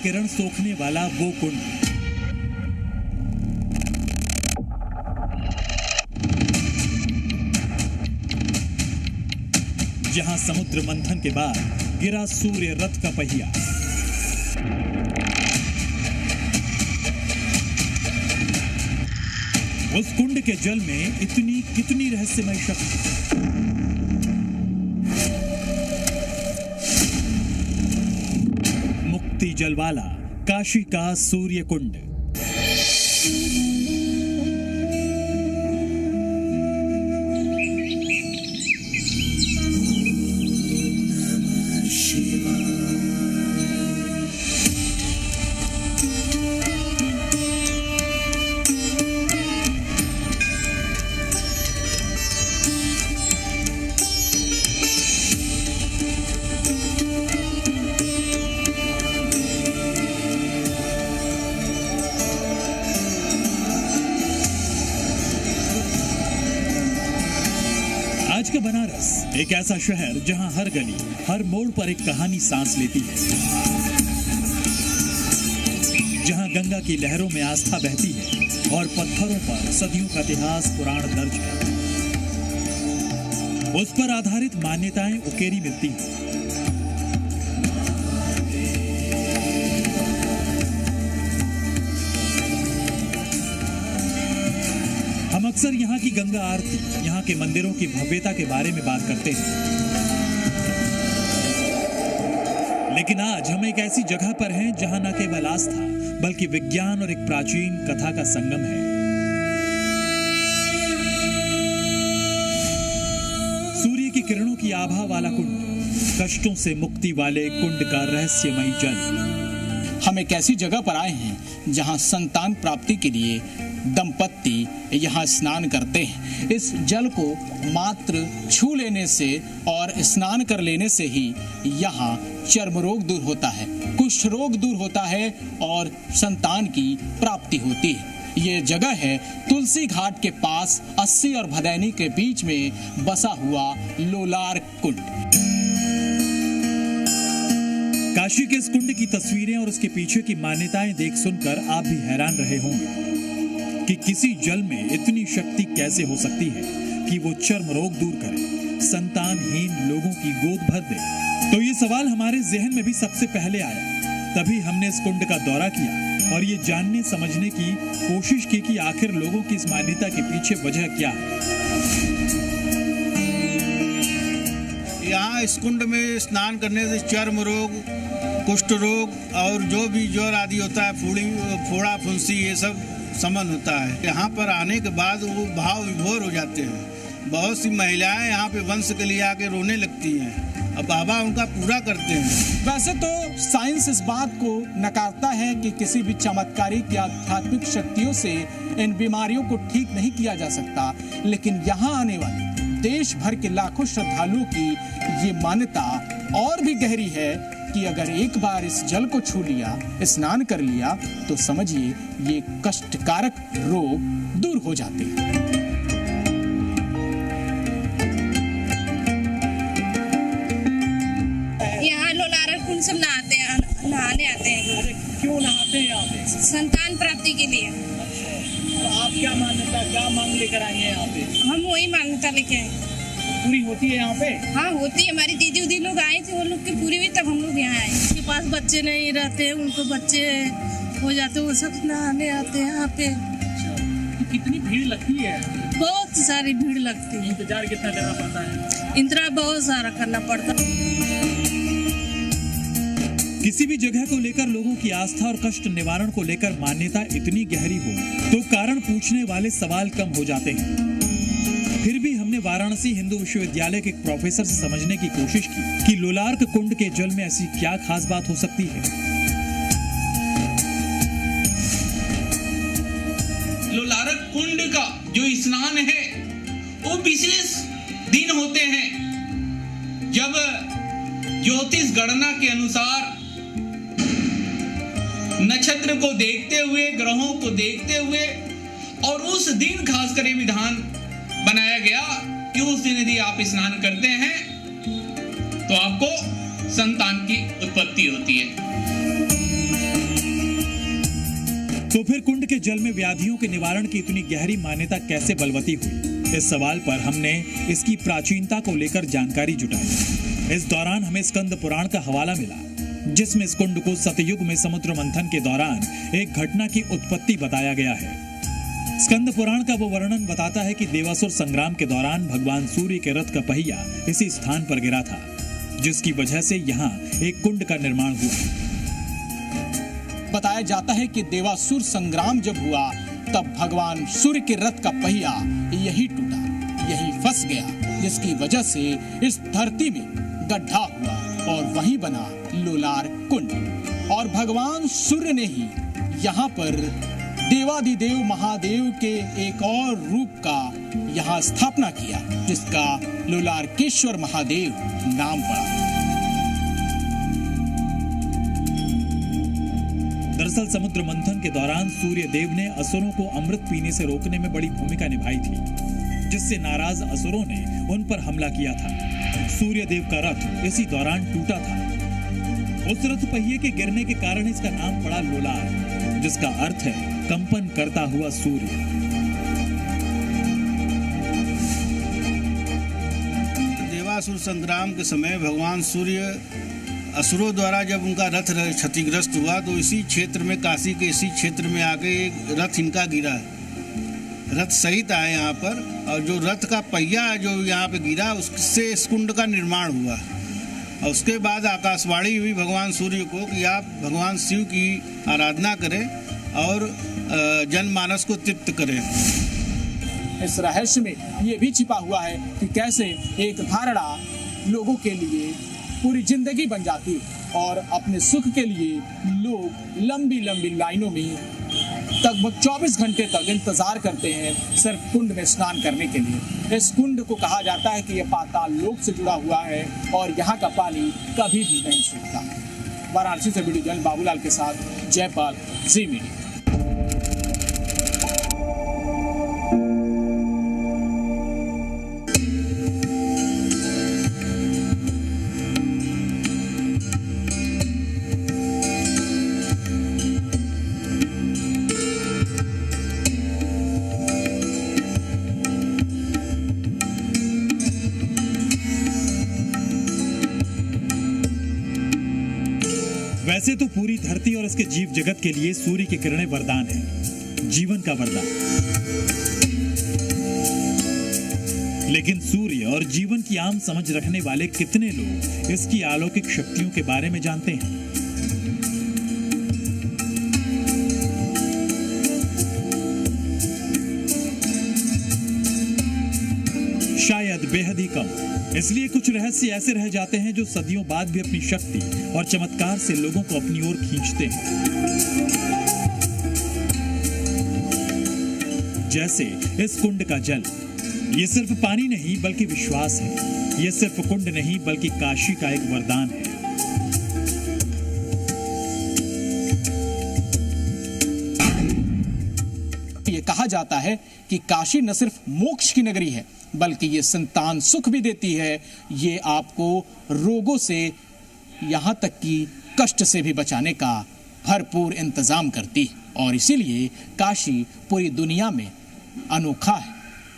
किरण सोखने वाला वो कुंड, जहां समुद्र मंथन के बाद गिरा सूर्य रथ का पहिया। उस कुंड के जल में इतनी कितनी रहस्यमय शक्ति। मुक्ति जलवाला काशी का सूर्य कुंड। आज का बनारस एक ऐसा शहर जहां हर गली हर मोड़ पर एक कहानी सांस लेती है, जहां गंगा की लहरों में आस्था बहती है और पत्थरों पर सदियों का इतिहास पुराण दर्ज है। उस पर आधारित मान्यताएं उकेरी मिलती हैं। हम अक्सर यहाँ की गंगा आरती, यहाँ के मंदिरों की भव्यता के बारे में बात करते हैं, लेकिन आज हम एक ऐसी जगह पर हैं जहाँ न केवल आस्था बल्कि विज्ञान और एक प्राचीन कथा का संगम है। सूर्य की किरणों की आभा वाला कुंड, कष्टों से मुक्ति वाले कुंड का रहस्यमयी जल। हम एक ऐसी जगह पर आए हैं जहां संतान प्राप्ति के लिए दंपत्ति यहाँ स्नान करते हैं। इस जल को मात्र छू लेने से और स्नान कर लेने से ही यहाँ चर्म रोग दूर होता है, कुष्ठ रोग दूर होता है और संतान की प्राप्ति होती है। ये जगह है तुलसी घाट के पास 80 और भदैनी के बीच में बसा हुआ लोलार कुंड। काशी के इस कुंड की तस्वीरें और उसके पीछे की मान्यताएं देख सुनकर आप भी हैरान रहे होंगे कि किसी जल में इतनी शक्ति कैसे हो सकती है कि वो चर्म रोग दूर करे, संतानहीन लोगों की गोद भर दे। तो ये सवाल हमारे जहन में भी सबसे पहले आया। तभी हमने इस कुंड का दौरा किया और ये जानने समझने की कोशिश की कि आखिर लोगों की इस मान्यता के पीछे वजह क्या है। यहाँ इस कुंड में स्नान करने से चर्म रोग, कुष्ठ रोग और जो भी ज्वर आदि होता है, फोड़ा फुंसी, ये सब समन होता है। यहाँ पर आने के बाद वो भाव विभोर हो जाते हैं। बहुत सी महिलाएं यहाँ पे वंश के लिए आके रोने लगती हैं और बाबा उनका पूरा करते हैं। वैसे तो साइंस इस बात को नकारता है कि किसी भी चमत्कारिक या आध्यात्मिक शक्तियों से इन बीमारियों को ठीक नहीं किया जा सकता, लेकिन यहाँ आने वाले देश भर के लाखों श्रद्धालुओं की ये मान्यता और भी गहरी है कि अगर एक बार इस जल को छू लिया, स्नान कर लिया, तो समझिए ये कष्टकारक रोग दूर हो जाते हैं। यहाँ लोलार कुंड सब नहाने आते हैं। क्यों नहाते हैं यहाँ पे? संतान प्राप्ति के लिए। तो आप क्या मान्यता, क्या मांग लेकर आए हैं यहाँ पे? हम वही मान्यता लेके आए। पूरी होती है यहाँ पे? हाँ होती है। हमारी दीदी उदी लोग आए थे, वो लोग की पूरी हुई, तब हम लोग यहाँ आए। उसके पास बच्चे नहीं रहते हैं, उनको बच्चे हो जाते, वो सब नहाने आते हैं यहाँ पे। तो कितनी भीड़ लगती है? बहुत सारी भीड़ लगती है। इंतजार कितना करना पड़ता है? इंतजार बहुत सारा करना पड़ता है। किसी भी जगह को लेकर लोगों की आस्था और कष्ट निवारण को लेकर मान्यता इतनी गहरी हो तो कारण पूछने वाले सवाल कम हो जाते हैं। फिर भी हमने वाराणसी हिंदू विश्वविद्यालय के एक प्रोफेसर से समझने की कोशिश की कि लोलार्क कुंड के जल में ऐसी क्या खास बात हो सकती है। लोलारक कुंड का जो स्नान है वो विशेष दिन होते हैं जब ज्योतिष गणना के अनुसार नक्षत्र को देखते हुए, ग्रहों को देखते हुए और उस दिन खासकर ये विधान बनाया गया कि उस दिन यदि आप स्नान करते हैं तो आपको संतान की उत्पत्ति होती है। तो फिर कुंड के जल में व्याधियों के निवारण की इतनी गहरी मान्यता कैसे बलवती हुई? इस सवाल पर हमने इसकी प्राचीनता को लेकर जानकारी जुटाई। इस दौरान हमें स्कंद पुराण का हवाला मिला, जिसमें इस कुंड को सतयुग में समुद्र मंथन के दौरान एक घटना की उत्पत्ति बताया गया है। स्कंद पुराण का वो वर्णन बताता है कि देवासुर संग्राम के दौरान भगवान सूर्य के रथ का पहिया इसी स्थान पर गिरा था, जिसकी वजह से यहाँ एक कुंड का निर्माण हुआ। बताया जाता है कि देवासुर संग्राम जब हुआ तब भगवान सूर्य के रथ का पहिया यही टूटा, यही फंस गया, जिसकी वजह से इस धरती में गड्ढा हुआ और वहीं बना लोलार कुंड। और भगवान सूर्य ने ही यहाँ पर देवादिदेव महादेव के एक और रूप का यहाँ स्थापना किया, जिसका लोलारकेश्वर महादेव नाम पड़ा। दरअसल समुद्र मंथन के दौरान सूर्य देव ने असुरों को अमृत पीने से रोकने में बड़ी भूमिका निभाई थी, जिससे नाराज असुरों ने उन पर हमला किया था। सूर्य देव का रथ इसी दौरान टूटा था। उस रथ पहिए के गिरने के कारण इसका नाम पड़ा लोलार, जिसका अर्थ है कंपन करता हुआ सूर्य। देवासुर संग्राम के समय भगवान सूर्य असुरों द्वारा जब उनका रथ क्षतिग्रस्त हुआ तो इसी क्षेत्र में, काशी के इसी क्षेत्र में आके एक रथ इनका गिरा। रथ सहित आए यहाँ पर, और जो रथ का पहिया जो यहाँ पे गिरा उससे इस कुंड का निर्माण हुआ। और उसके बाद आकाशवाणी हुई भगवान सूर्य को कि आप भगवान शिव की आराधना करें और जनमानस को तृप्त करें। इस रहस्य में ये भी छिपा हुआ है कि कैसे एक धारणा लोगों के लिए पूरी जिंदगी बन जाती और अपने सुख के लिए लोग लंबी लंबी लाइनों में लगभग 24 घंटे तक इंतजार करते हैं सिर्फ कुंड में स्नान करने के लिए। इस कुंड को कहा जाता है कि यह पाताल लोक से जुड़ा हुआ है और यहाँ का पानी कभी भी नहीं सूखता। वाराणसी से वीडियो जर्नलिस्ट बाबूलाल के साथ जयपाल, जी मीडिया। वैसे तो पूरी धरती और इसके जीव जगत के लिए सूर्य की किरणें वरदान है, जीवन का वरदान। लेकिन सूर्य और जीवन की आम समझ रखने वाले कितने लोग इसकी अलौकिक शक्तियों के बारे में जानते हैं? शायद बेहद ही कम। इसलिए कुछ रहस्य ऐसे रह जाते हैं जो सदियों बाद भी अपनी शक्ति और चमत्कार से लोगों को अपनी ओर खींचते हैं। जैसे इस कुंड का जल, ये सिर्फ पानी नहीं बल्कि विश्वास है। ये सिर्फ कुंड नहीं बल्कि काशी का एक वरदान है। ये कहा जाता है कि काशी न सिर्फ मोक्ष की नगरी है बल्कि ये संतान सुख भी देती है। ये आपको रोगों से यहाँ तक कि कष्ट से भी बचाने का भरपूर इंतजाम करती है और इसीलिए काशी पूरी दुनिया में अनोखा है।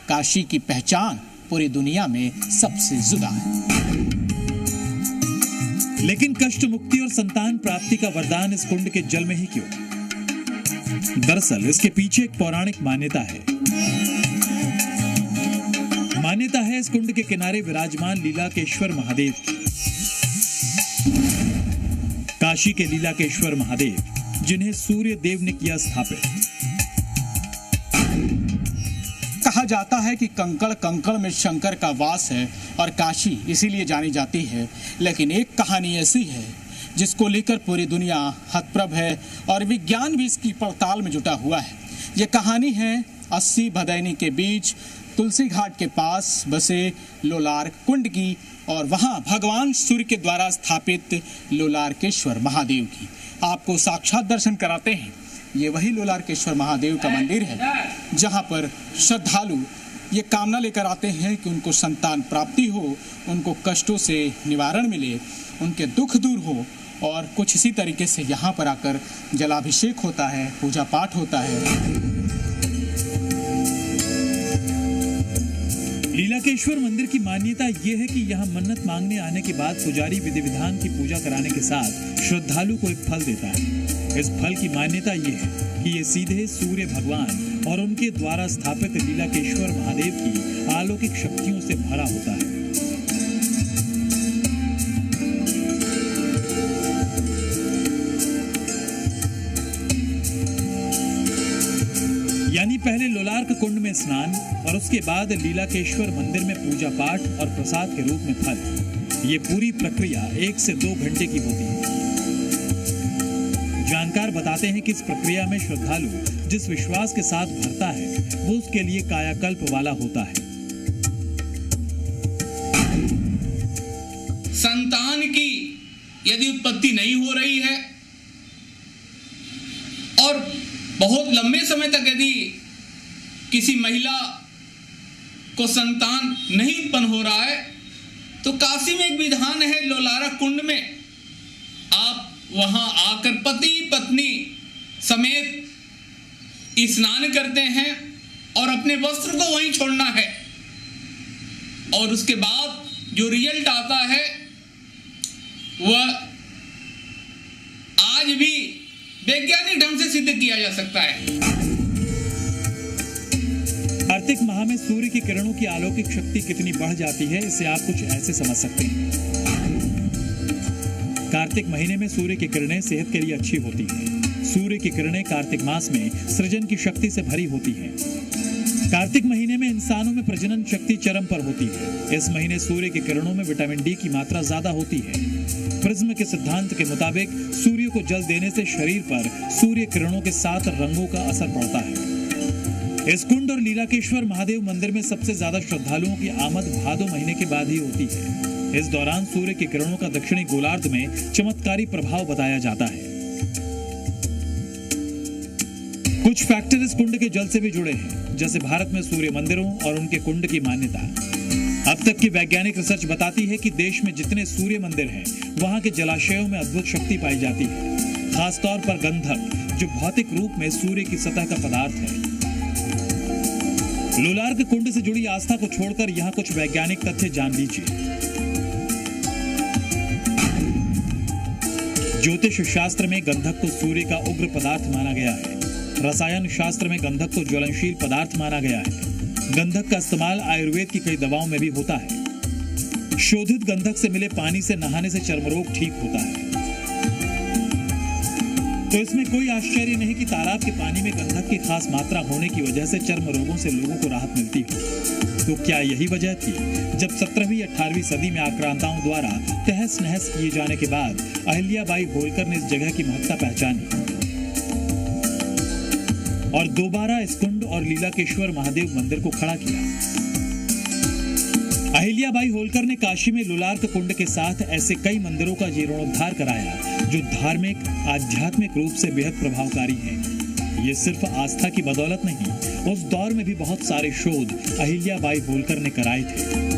काशी की पहचान पूरी दुनिया में सबसे जुदा है। लेकिन कष्ट मुक्ति और संतान प्राप्ति का वरदान इस कुंड के जल में ही क्यों? दरअसल इसके पीछे एक पौराणिक मान्यता है। मान्यता है इस कुंड के किनारे विराजमान लीलाकेश्वर महादेव की। काशी के लीलाकेश्वर महादेव, जिन्हें सूर्य देव ने किया स्थापित। कहा जाता है कि कंकड़ कंकड़ में शंकर का वास है और काशी इसीलिए जानी जाती है। लेकिन एक कहानी ऐसी है जिसको लेकर पूरी दुनिया हतप्रभ है और विज्ञान भी इसकी पड़ताल में जुटा हुआ है। यह कहानी है 80 भदैनी के बीच तुलसी घाट के पास बसे लोलार कुंड की और वहां भगवान सूर्य के द्वारा स्थापित लोलारकेश्वर महादेव की। आपको साक्षात दर्शन कराते हैं। ये वही लोलारकेश्वर महादेव का मंदिर है जहां पर श्रद्धालु ये कामना लेकर आते हैं कि उनको संतान प्राप्ति हो, उनको कष्टों से निवारण मिले, उनके दुख दूर हो और कुछ इसी तरीके से यहाँ पर आकर जलाभिषेक होता है, पूजा पाठ होता है। लीलाकेश्वर मंदिर की मान्यता ये है कि यहाँ मन्नत मांगने आने के बाद पुजारी विधि विधान की पूजा कराने के साथ श्रद्धालु को एक फल देता है। इस फल की मान्यता ये है कि ये सीधे सूर्य भगवान और उनके द्वारा स्थापित लीलाकेश्वर महादेव की अलौकिक शक्तियों से भरा होता है। यानी पहले लोलार्क कुंड में स्नान और उसके बाद लीलाकेश्वर मंदिर में पूजा पाठ और प्रसाद के रूप में फल। ये पूरी प्रक्रिया 1 से 2 घंटे की होती है। जानकार बताते हैं कि इस प्रक्रिया में श्रद्धालु जिस विश्वास के साथ भरता है वो उसके लिए कायाकल्प वाला होता है। संतान की यदि उत्पत्ति नहीं हो रही है और बहुत लंबे समय तक यदि किसी महिला को संतान नहीं उत्पन्न हो रहा है तो काशी में एक विधान है, लोलारक कुंड में आप वहां आकर पति पत्नी समेत स्नान करते हैं और अपने वस्त्र को वहीं छोड़ना है और उसके बाद जो रिजल्ट आता है वह आज भी वैज्ञानिक ढंग से सिद्ध किया जा सकता है। कार्तिक माह में सूर्य की किरणों की अलौकिक शक्ति कितनी बढ़ जाती है इसे आप कुछ ऐसे समझ सकते हैं। कार्तिक महीने में सूर्य की किरणें सेहत के लिए अच्छी होती हैं। सूर्य की किरणें कार्तिक मास में सृजन की शक्ति से भरी होती हैं। कार्तिक महीने में इंसानों में प्रजनन शक्ति चरम पर होती है। इस महीने सूर्य की किरणों में विटामिन डी की मात्रा ज्यादा होती है। प्रिज्म के सिद्धांत के मुताबिक सूर्य को जल देने से शरीर पर सूर्य किरणों के 7 रंगों का असर पड़ता है। इस कुंड और लीलाकेश्वर महादेव मंदिर में सबसे ज्यादा श्रद्धालुओं की आमद भादो महीने के बाद ही होती है। इस दौरान सूर्य की किरणों का दक्षिणी गोलार्ध में चमत्कारी प्रभाव बताया जाता है। कुछ फैक्टर इस कुंड के जल से भी जुड़े हैं, जैसे भारत में सूर्य मंदिरों और उनके कुंड की मान्यता। अब तक की वैज्ञानिक रिसर्च बताती है कि देश में जितने सूर्य मंदिर हैं, वहां के जलाशयों में अद्भुत शक्ति पाई जाती है, खासतौर पर गंधक, जो भौतिक रूप में सूर्य की सतह का पदार्थ है। लोलार्क कुंड से जुड़ी आस्था को छोड़कर यहाँ कुछ वैज्ञानिक तथ्य जान लीजिए। ज्योतिष शास्त्र में गंधक को सूर्य का उग्र पदार्थ माना गया है। रसायन शास्त्र में गंधक को ज्वलनशील पदार्थ माना गया है। गंधक का इस्तेमाल आयुर्वेद की कई दवाओं में भी होता है। शोधित गंधक से मिले पानी से नहाने से चर्म रोग ठीक होता है। तो इसमें कोई आश्चर्य नहीं कि तालाब के पानी में गंधक की खास मात्रा होने की वजह से चर्म रोगों से लोगों को राहत मिलती है। तो क्या यही वजह थी जब 17वीं 18वीं सदी में आक्रांताओं द्वारा तहस नहस किए जाने के बाद अहिल्याबाई होलकर ने इस जगह की महत्ता पहचानी और दोबारा इस कुंड और लीलाकेश्वर महादेव मंदिर को खड़ा किया। अहिल्याबाई होलकर ने काशी में लोलार्क कुंड के साथ ऐसे कई मंदिरों का जीर्णोद्धार कराया जो धार्मिक आध्यात्मिक रूप से बेहद प्रभावकारी हैं। ये सिर्फ आस्था की बदौलत नहीं, उस दौर में भी बहुत सारे शोध अहिल्याबाई होलकर ने कराए थे।